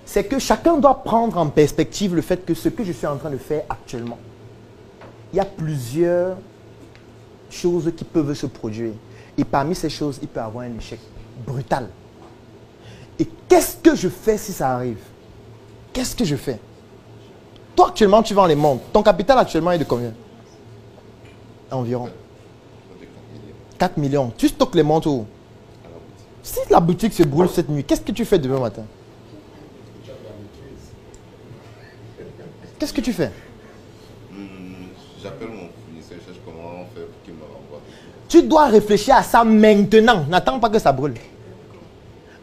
c'est que chacun doit prendre en perspective le fait que ce que je suis en train de faire actuellement, il y a plusieurs choses qui peuvent se produire. Et parmi ces choses, il peut y avoir un échec brutal. Et qu'est-ce que je fais si ça arrive? Qu'est-ce que je fais? Toi, actuellement, tu vends les montres. Ton capital actuellement est de combien? Environ 4 millions. Tu stockes les montres où? Si la boutique se brûle cette nuit, qu'est-ce que tu fais demain matin? Qu'est-ce que tu fais? J'appelle mon fournisseur, je cherche comment on fait pour qu'il me renvoie. Tu dois réfléchir à ça maintenant. N'attends pas que ça brûle.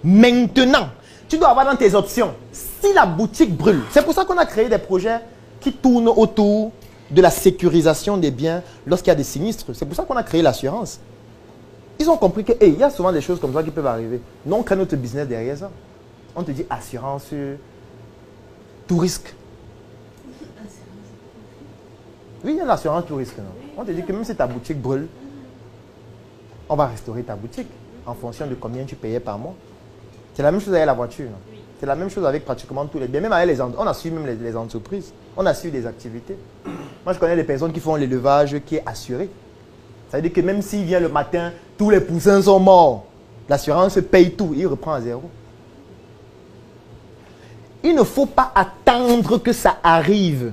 Maintenant. Tu dois avoir dans tes options. Si la boutique brûle, c'est pour ça qu'on a créé des projets qui tournent autour de la sécurisation des biens lorsqu'il y a des sinistres. C'est pour ça qu'on a créé l'assurance. Ils ont compris qu'il y a souvent des choses comme ça qui peuvent arriver. Nous, on crée notre business derrière ça. On te dit assurance, tout risque. Oui, il y a l'assurance tout risque. Non? On te dit que même si ta boutique brûle, on va restaurer ta boutique en fonction de combien tu payais par mois. C'est la même chose avec la voiture. C'est la même chose avec pratiquement tous les biens. Même avec les entreprises. On assure même les entreprises. On assure des activités. Moi, je connais des personnes qui font l'élevage qui est assuré. Ça veut dire que même s'il vient le matin, tous les poussins sont morts. L'assurance paye tout. Il reprend à zéro. Il ne faut pas attendre que ça arrive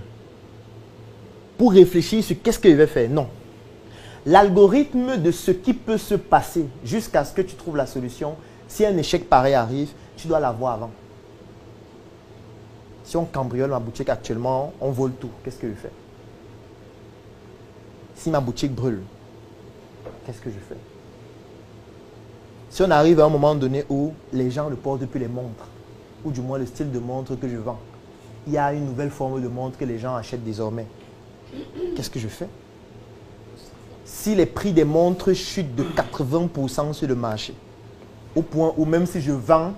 pour réfléchir sur qu'est-ce que je vais faire. Non. L'algorithme de ce qui peut se passer jusqu'à ce que tu trouves la solution, si un échec pareil arrive, tu dois l'avoir avant. Si on cambriole ma boutique actuellement, on vole tout, qu'est-ce que je fais? Si ma boutique brûle, qu'est-ce que je fais? Si on arrive à un moment donné où les gens ne portent plus les montres, ou du moins le style de montre que je vends, il y a une nouvelle forme de montre que les gens achètent désormais. Qu'est-ce que je fais? Si les prix des montres chutent de 80% sur le marché, au point où même si je vends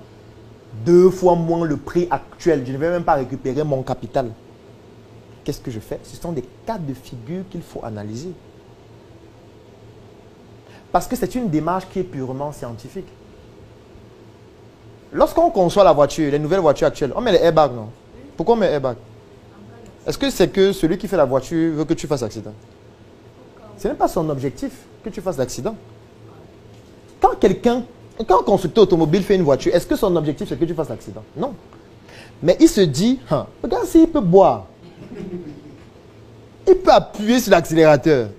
2 fois moins le prix actuel, je ne vais même pas récupérer mon capital. Qu'est-ce que je fais? Ce sont des cas de figure qu'il faut analyser. Parce que c'est une démarche qui est purement scientifique. Lorsqu'on conçoit la voiture, les nouvelles voitures actuelles, on met les airbags, non? Pourquoi on met les airbags? Est-ce que c'est que celui qui fait la voiture veut que tu fasses accident? Ce n'est pas son objectif que tu fasses l'accident. Quand un constructeur automobile fait une voiture, est-ce que son objectif c'est que tu fasses l'accident? Non. Mais il se dit, regarde s'il peut boire. Il peut appuyer sur l'accélérateur.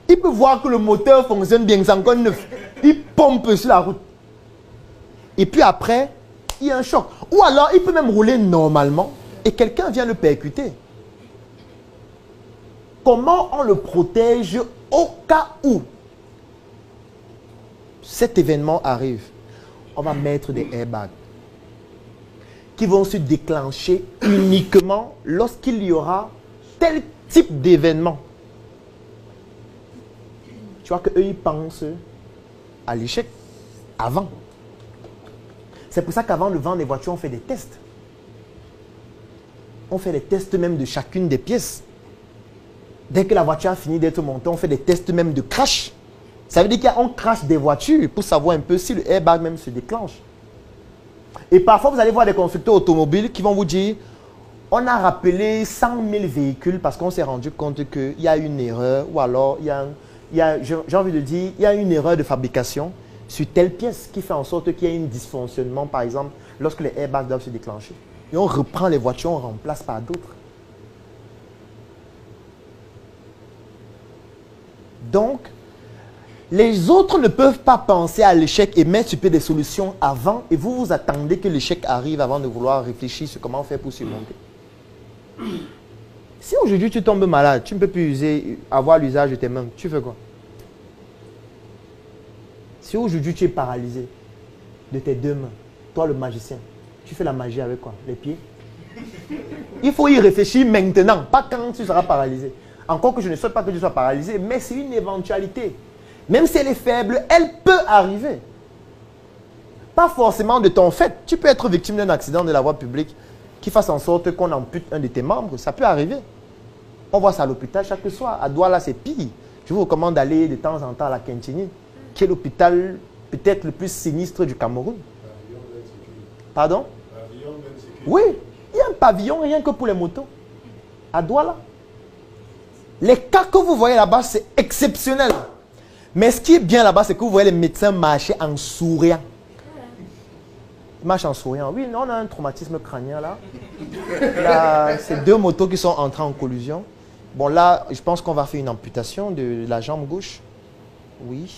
Il peut voir que le moteur fonctionne bien, c'est encore neuf. Il pompe sur la route. Et puis après, il y a un choc. Ou alors, il peut même rouler normalement et quelqu'un vient le percuter. Comment on le protège au cas où cet événement arrive? On va mettre des airbags qui vont se déclencher uniquement lorsqu'il y aura tel type d'événement. Tu vois qu'eux, ils pensent à l'échec avant. C'est pour ça qu'avant de vendre les voitures, on fait des tests. On fait des tests même de chacune des pièces. Dès que la voiture a fini d'être montée, on fait des tests même de crash. Ça veut dire qu'on crache des voitures pour savoir un peu si le airbag même se déclenche. Et parfois, vous allez voir des constructeurs automobiles qui vont vous dire on a rappelé 100 000 véhicules parce qu'on s'est rendu compte qu'il y a une erreur ou alors j'ai envie de dire, il y a une erreur de fabrication sur telle pièce qui fait en sorte qu'il y ait un dysfonctionnement, par exemple, lorsque les airbags doivent se déclencher. Et on reprend les voitures, on remplace par d'autres. Donc, les autres ne peuvent pas penser à l'échec et mettre sur pied des solutions avant et vous vous attendez que l'échec arrive avant de vouloir réfléchir sur comment faire pour surmonter. Si aujourd'hui tu tombes malade, tu ne peux plus avoir l'usage de tes mains, tu fais quoi? Si aujourd'hui tu es paralysé de tes 2 mains, toi le magicien, tu fais la magie avec quoi? Les pieds? Il faut y réfléchir maintenant, pas quand tu seras paralysé. Encore que je ne souhaite pas que tu sois paralysé, mais c'est une éventualité. Même si elle est faible, elle peut arriver. Pas forcément de ton fait. Tu peux être victime d'un accident de la voie publique qui fasse en sorte qu'on ampute un de tes membres. Ça peut arriver. On voit ça à l'hôpital chaque soir. À Douala, c'est pire. Je vous recommande d'aller de temps en temps à la Kintini, qui est l'hôpital peut-être le plus sinistre du Cameroun. Pardon? Oui, il y a un pavillon rien que pour les motos. À Douala. Les cas que vous voyez là-bas, c'est exceptionnel. Mais ce qui est bien là-bas, c'est que vous voyez les médecins marcher en souriant. Ils marchent en souriant. Oui, non, on a un traumatisme crânien là. Là, c'est 2 motos qui sont entrées en collision. Bon, là, je pense qu'on va faire une amputation de la jambe gauche. Oui.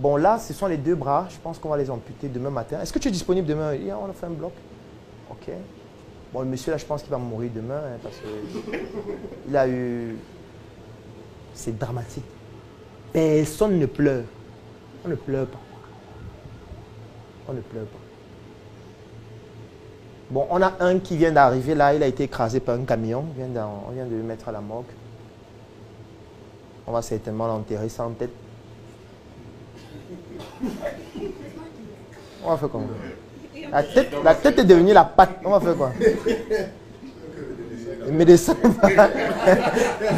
Bon, là, ce sont les 2 bras. Je pense qu'on va les amputer demain matin. Est-ce que tu es disponible demain? Yeah, on a fait un bloc. Ok. Bon, le monsieur là, je pense qu'il va mourir demain hein, parce qu'il a eu... C'est dramatique. Personne ne pleure. On ne pleure pas. On ne pleure pas. Bon, on a un qui vient d'arriver là, il a été écrasé par un camion. On vient de le mettre à la morgue. On va certainement l'enterrer sans tête. On va faire comment? La tête est devenue la patte. On va faire quoi? Le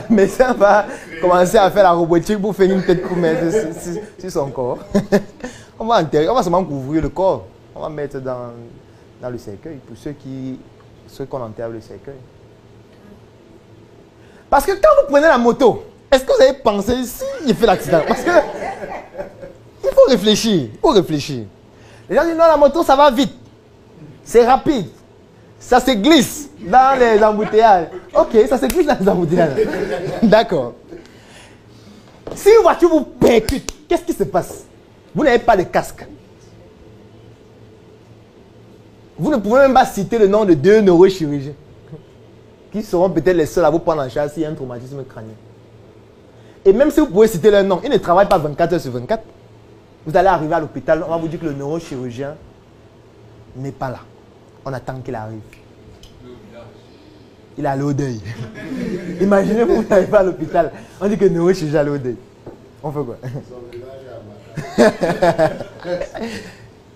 médecin va commencer à faire la robotique pour faire une tête pour mettre sur son corps. On va enterrer, on va seulement couvrir le corps. On va mettre dans le cercueil pour ceux qu'on enterre le cercueil. Parce que quand vous prenez la moto, est-ce que vous avez pensé si il fait l'accident? Parce que il faut réfléchir, il faut réfléchir. Les gens disent non, la moto ça va vite, c'est rapide, ça se glisse dans les embouteillages. Ok, ça se glisse dans les embouteillages. D'accord. Si une voiture vous percute, qu'est-ce qui se passe? Vous n'avez pas de casque. Vous ne pouvez même pas citer le nom de 2 neurochirurgiens qui seront peut-être les seuls à vous prendre en charge s'il y a un traumatisme crânien. Et même si vous pouvez citer leur nom, ils ne travaillent pas 24 heures sur 24. Vous allez arriver à l'hôpital, on va vous dire que le neurochirurgien n'est pas là. On attend qu'il arrive. Il est à l'eau d'œil. Imaginez vous arrivez à l'hôpital, on dit que le neurochirurgien est à l'eau d'œil. On fait quoi?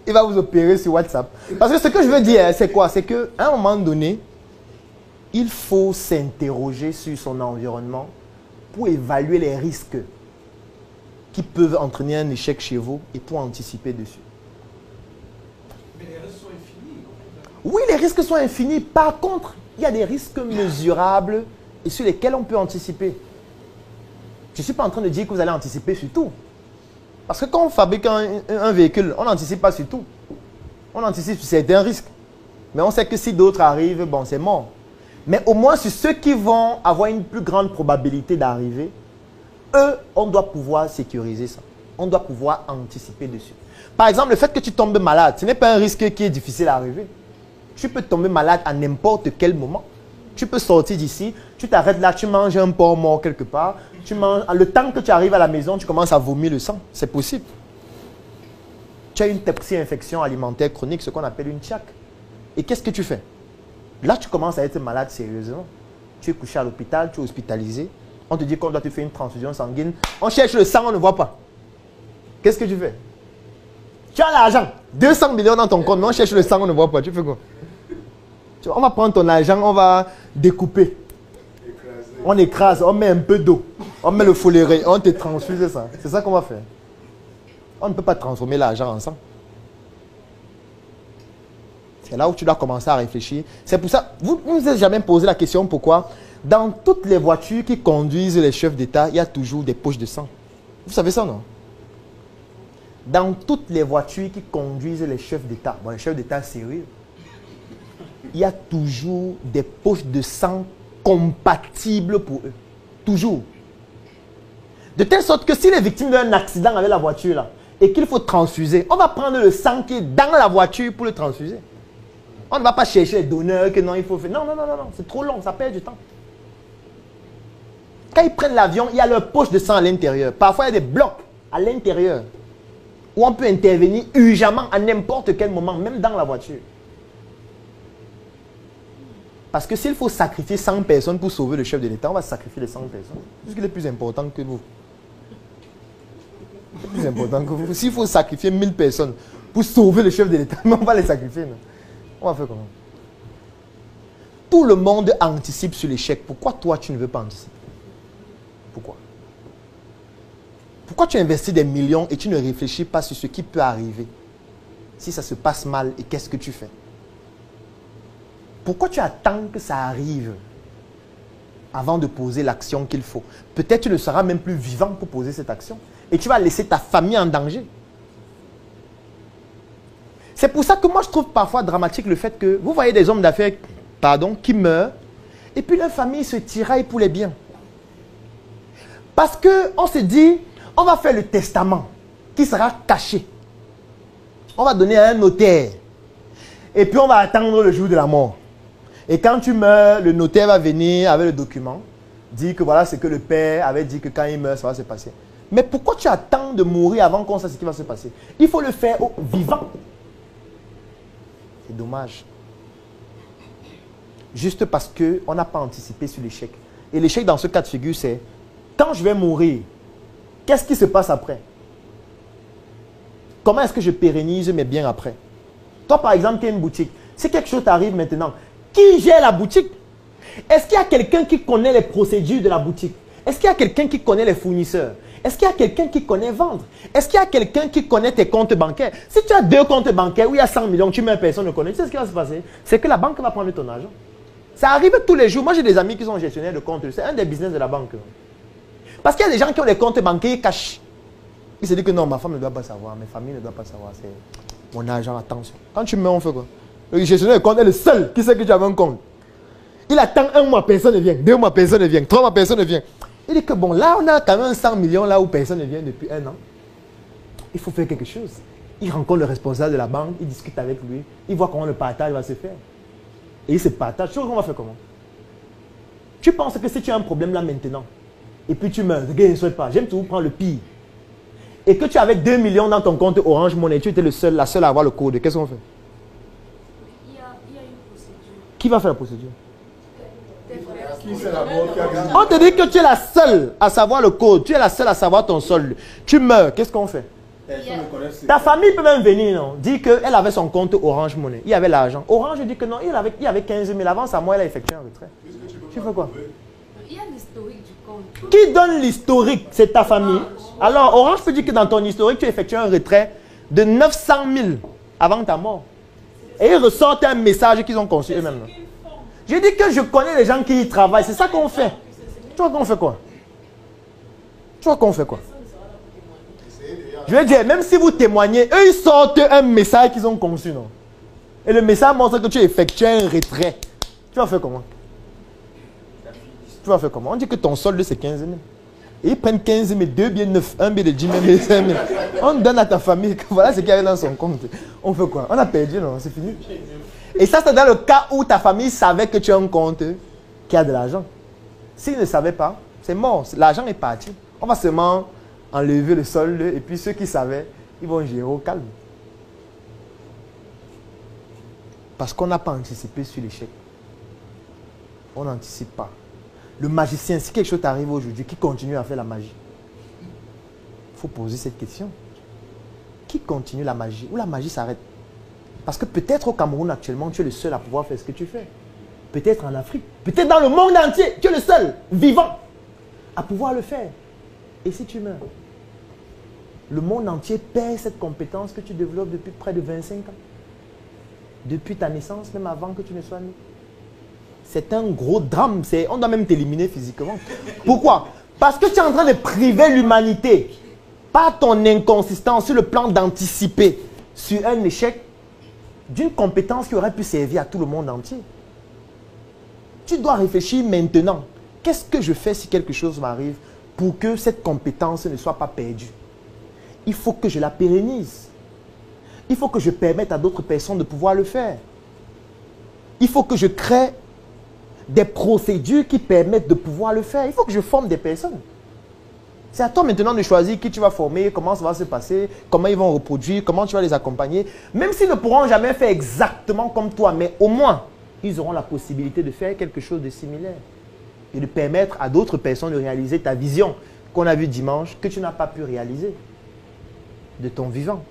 Il va vous opérer sur WhatsApp. Parce que ce que je veux dire, c'est quoi? C'est qu'à un moment donné, il faut s'interroger sur son environnement pour évaluer les risques qui peuvent entraîner un échec chez vous et pour anticiper dessus. Mais les risques sont infinis. Oui, les risques sont infinis. Par contre, il y a des risques mesurables et sur lesquels on peut anticiper. Je ne suis pas en train de dire que vous allez anticiper sur tout. Parce que quand on fabrique un véhicule, on n'anticipe pas sur tout. On anticipe sur certains risques. Mais on sait que si d'autres arrivent, bon, c'est mort. Mais au moins sur ceux qui vont avoir une plus grande probabilité d'arriver, eux, on doit pouvoir sécuriser ça. On doit pouvoir anticiper dessus. Par exemple, le fait que tu tombes malade, ce n'est pas un risque qui est difficile à arriver. Tu peux tomber malade à n'importe quel moment. Tu peux sortir d'ici, tu t'arrêtes là, tu manges un porc mort quelque part. Tu manges, le temps que tu arrives à la maison, tu commences à vomir le sang. C'est possible. Tu as une infection alimentaire chronique, ce qu'on appelle une TIAC. Et qu'est-ce que tu fais? Là, tu commences à être malade sérieusement. Tu es couché à l'hôpital, tu es hospitalisé. On te dit qu'on doit te faire une transfusion sanguine. On cherche le sang, on ne voit pas. Qu'est-ce que tu fais? Tu as l'argent. 200 millions dans ton compte, mais on cherche le sang, on ne voit pas. Tu fais quoi? On va prendre ton argent, on va découper. On écrase, on met un peu d'eau. On met le foléré, on te transfuse ça. C'est ça qu'on va faire. On ne peut pas transformer l'argent en sang. C'est là où tu dois commencer à réfléchir. C'est pour ça, vous ne vous êtes jamais posé la question pourquoi dans toutes les voitures qui conduisent les chefs d'État, il y a toujours des poches de sang. Vous savez ça, non? Dans toutes les voitures qui conduisent les chefs d'État, bon, les chefs d'État sérieux, il y a toujours des poches de sang compatibles pour eux. Toujours. De telle sorte que s'il est victime d'un accident avec la voiture là, et qu'il faut transfuser, on va prendre le sang qui est dans la voiture pour le transfuser. On ne va pas chercher les donneurs que non, il faut faire. Non, non, non, non, non. C'est trop long, ça perd du temps. Quand ils prennent l'avion, il y a leur poche de sang à l'intérieur. Parfois, il y a des blocs à l'intérieur où on peut intervenir urgemment à n'importe quel moment, même dans la voiture. Parce que s'il faut sacrifier 100 personnes pour sauver le chef de l'État, on va sacrifier les 100 personnes. Parce qu'il est plus important que vous. C'est plus important que vous. S'il faut sacrifier 1000 personnes pour sauver le chef de l'État, on va les sacrifier. Non? On va faire comment? Tout le monde anticipe sur l'échec. Pourquoi toi, tu ne veux pas anticiper? Pourquoi? Pourquoi tu investis des millions et tu ne réfléchis pas sur ce qui peut arriver? Si ça se passe mal, et qu'est-ce que tu fais? pourquoi tu attends que ça arrive avant de poser l'action qu'il faut? Peut-être tu ne seras même plus vivant pour poser cette action. Et tu vas laisser ta famille en danger. C'est pour ça que moi je trouve parfois dramatique le fait que vous voyez des hommes d'affaires, qui meurent, et puis leur famille se tiraille pour les biens. Parce qu'on se dit, on va faire le testament qui sera caché. On va donner à un notaire. Et puis on va attendre le jour de la mort. Et quand tu meurs, le notaire va venir avec le document, dire que voilà ce que le père avait dit que quand il meurt, ça va se passer. Mais pourquoi tu attends de mourir avant qu'on sache ce qui va se passer? Il faut le faire au vivant. C'est dommage. Juste parce qu'on n'a pas anticipé sur l'échec. Et l'échec dans ce cas de figure, c'est quand je vais mourir, qu'est-ce qui se passe après? Comment est-ce que je pérennise mes biens après? Toi, par exemple, tu as une boutique. Si quelque chose t'arrive maintenant, qui gère la boutique? Est-ce qu'il y a quelqu'un qui connaît les procédures de la boutique? Est-ce qu'il y a quelqu'un qui connaît les fournisseurs? Est-ce qu'il y a quelqu'un qui connaît vendre? Est-ce qu'il y a quelqu'un qui connaît tes comptes bancaires? Si tu as 2 comptes bancaires où il y a 100 millions, tu mets personne ne connaît, tu sais ce qui va se passer? C'est que la banque va prendre ton argent. Ça arrive tous les jours. Moi, j'ai des amis qui sont gestionnaires de comptes. C'est un des business de la banque. Parce qu'il y a des gens qui ont des comptes bancaires, ils cachent. Ils se disent que non, ma femme ne doit pas savoir, mes familles ne doivent pas savoir. C'est mon argent, attention. Quand tu meurs, on fait quoi? Le gestionnaire de compte est le seul qui sait que tu as un compte. Il attend 1 mois, personne ne vient. 2 mois, personne ne vient. 3 mois, personne ne vient. Il dit que bon, là, on a quand même 100 millions là où personne ne vient depuis 1 an. Il faut faire quelque chose. Il rencontre le responsable de la banque, il discute avec lui, il voit comment le partage va se faire. Et il se partage. Tu vois, on va faire comment? Tu penses que si tu as un problème là maintenant, et puis tu meurs, ne souhaite pas, j'aime toujours prendre le pire. Et que tu avais 2 millions dans ton compte Orange Money, tu étais la seule à avoir le code, qu'est-ce qu'on fait? Il y a une procédure. Qui va faire la procédure? Qui c'est d'abord qui a gagné? On te dit que tu es la seule à savoir le code, tu es la seule à savoir ton solde. Tu meurs, qu'est-ce qu'on fait? Personne ne connaît ce- Ta famille peut même venir, non? Dire qu'elle avait son compte Orange Money, il y avait l'argent. Orange dit que non, il y avait 15 000 avant, à moi, elle a effectué un retrait. Tu fais quoi? Il y a l'historique du compte. Qui donne l'historique? C'est ta famille. Alors, Orange peut dire que dans ton historique, tu as effectué un retrait de 900 000 avant ta mort. Et ils ressortent un message qu'ils ont conçu eux-mêmes. J'ai dit que je connais les gens qui y travaillent. C'est ça qu'on fait. Tu vois qu'on fait quoi? Tu vois qu'on fait quoi? Je veux dire, même si vous témoignez, eux, ils sortent un message qu'ils ont conçu, non? Et le message montre que tu as effectué un retrait. Tu vas faire comment? Tu vas faire comment? On dit que ton solde, c'est 15 000. Et ils prennent 15 000, 2 billets neufs, 1 billet de 10 000, 5 000. On donne à ta famille que voilà ce qu'il y avait dans son compte. On fait quoi? On a perdu, non? C'est fini. Et ça, c'est dans le cas où ta famille savait que tu as un compte qui a de l'argent. S'ils ne savaient pas, c'est mort. L'argent est parti. On va seulement enlever le solde et puis ceux qui savaient, ils vont gérer au calme. Parce qu'on n'a pas anticipé sur l'échec. On n'anticipe pas. Le magicien, si quelque chose t'arrive aujourd'hui, qui continue à faire la magie? Il faut poser cette question. Qui continue la magie? Ou la magie s'arrête? Parce que peut-être au Cameroun actuellement, tu es le seul à pouvoir faire ce que tu fais. Peut-être en Afrique. Peut-être dans le monde entier, tu es le seul, vivant, à pouvoir le faire. Et si tu meurs? Le monde entier perd cette compétence que tu développes depuis près de 25 ans. Depuis ta naissance, même avant que tu ne sois né. C'est un gros drame. On doit même t'éliminer physiquement. Pourquoi? Parce que tu es en train de priver l'humanité par ton inconsistance sur le plan d'anticiper sur un échec d'une compétence qui aurait pu servir à tout le monde entier. Tu dois réfléchir maintenant. Qu'est-ce que je fais si quelque chose m'arrive pour que cette compétence ne soit pas perdue? Il faut que je la pérennise. Il faut que je permette à d'autres personnes de pouvoir le faire. Il faut que je crée des procédures qui permettent de pouvoir le faire. Il faut que je forme des personnes. C'est à toi maintenant de choisir qui tu vas former, comment ça va se passer, comment ils vont reproduire, comment tu vas les accompagner. Même s'ils ne pourront jamais faire exactement comme toi, mais au moins, ils auront la possibilité de faire quelque chose de similaire. Et de permettre à d'autres personnes de réaliser ta vision qu'on a vue dimanche, que tu n'as pas pu réaliser de ton vivant.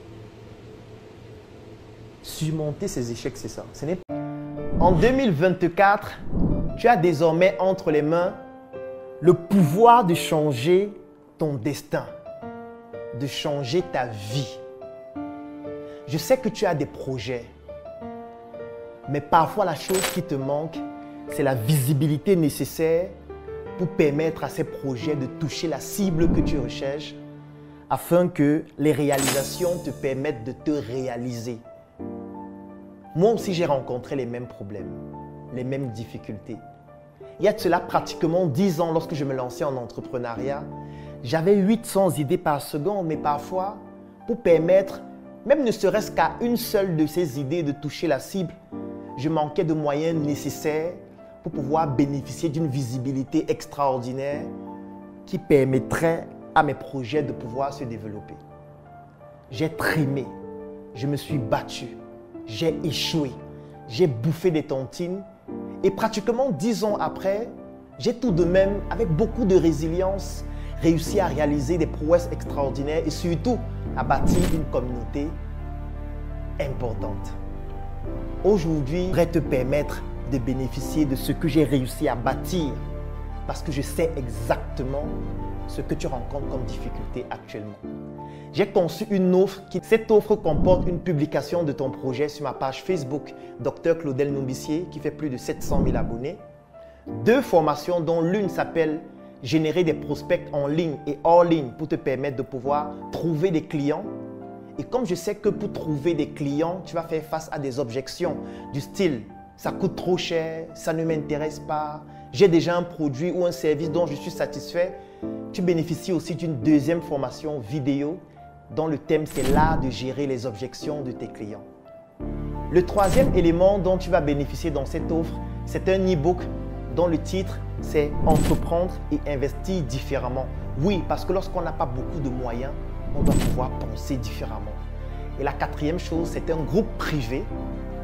Surmonter ces échecs, c'est ça. Ce n'est pas... En 2024, tu as désormais entre les mains le pouvoir de changer ton destin, de changer ta vie. Je sais que tu as des projets. Mais parfois, la chose qui te manque, c'est la visibilité nécessaire pour permettre à ces projets de toucher la cible que tu recherches afin que les réalisations te permettent de te réaliser. Moi aussi, j'ai rencontré les mêmes problèmes, les mêmes difficultés. Il y a de cela pratiquement 10 ans, lorsque je me lançais en entrepreneuriat, j'avais 800 idées par seconde, mais parfois, pour permettre, même ne serait-ce qu'à une seule de ces idées de toucher la cible, je manquais de moyens nécessaires pour pouvoir bénéficier d'une visibilité extraordinaire qui permettrait à mes projets de pouvoir se développer. J'ai trimé, je me suis battu, j'ai échoué, j'ai bouffé des tontines et pratiquement 10 ans après, j'ai tout de même, avec beaucoup de résilience, réussi à réaliser des prouesses extraordinaires et surtout à bâtir une communauté importante. Aujourd'hui, je voudrais te permettre de bénéficier de ce que j'ai réussi à bâtir parce que je sais exactement ce que tu rencontres comme difficulté actuellement. J'ai conçu une offre cette offre comporte une publication de ton projet sur ma page Facebook Dr Claudel Nombissier qui fait plus de 700 000 abonnés. 2 formations dont l'une s'appelle Générer des prospects en ligne et hors ligne pour te permettre de pouvoir trouver des clients. Et comme je sais que pour trouver des clients, tu vas faire face à des objections du style « ça coûte trop cher, ça ne m'intéresse pas, j'ai déjà un produit ou un service dont je suis satisfait », tu bénéficies aussi d'une 2e formation vidéo dont le thème c'est l'art de gérer les objections de tes clients. Le 3e élément dont tu vas bénéficier dans cette offre, c'est un e-book dont le titre c'est « Entreprendre et investir différemment ». Oui, parce que lorsqu'on n'a pas beaucoup de moyens, on doit pouvoir penser différemment. Et la 4e chose, c'est un groupe privé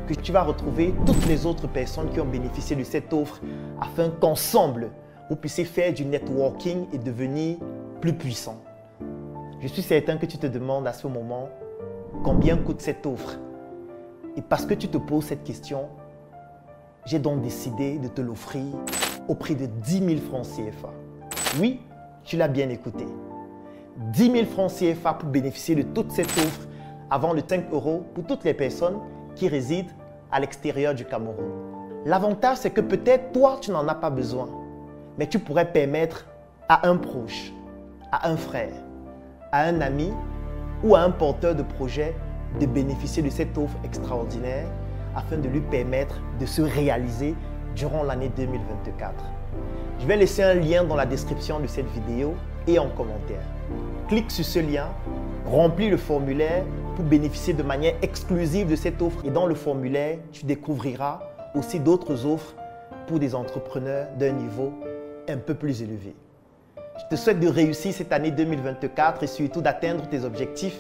que tu vas retrouver toutes les autres personnes qui ont bénéficié de cette offre afin qu'ensemble, vous puissiez faire du networking et devenir plus puissant. Je suis certain que tu te demandes à ce moment combien coûte cette offre. Et parce que tu te poses cette question, j'ai donc décidé de te l'offrir au prix de 10 000 francs CFA. Oui, tu l'as bien écouté. 10 000 francs CFA pour bénéficier de toute cette offre avant le 5 € pour toutes les personnes qui résident à l'extérieur du Cameroun. L'avantage, c'est que peut-être toi, tu n'en as pas besoin, mais tu pourrais permettre à un proche, à un frère, à un ami ou à un porteur de projet de bénéficier de cette offre extraordinaire afin de lui permettre de se réaliser durant l'année 2024. Je vais laisser un lien dans la description de cette vidéo et en commentaire. Clique sur ce lien, remplis le formulaire pour bénéficier de manière exclusive de cette offre. Et dans le formulaire, tu découvriras aussi d'autres offres pour des entrepreneurs d'un niveau un peu plus élevé. Je te souhaite de réussir cette année 2024 et surtout d'atteindre tes objectifs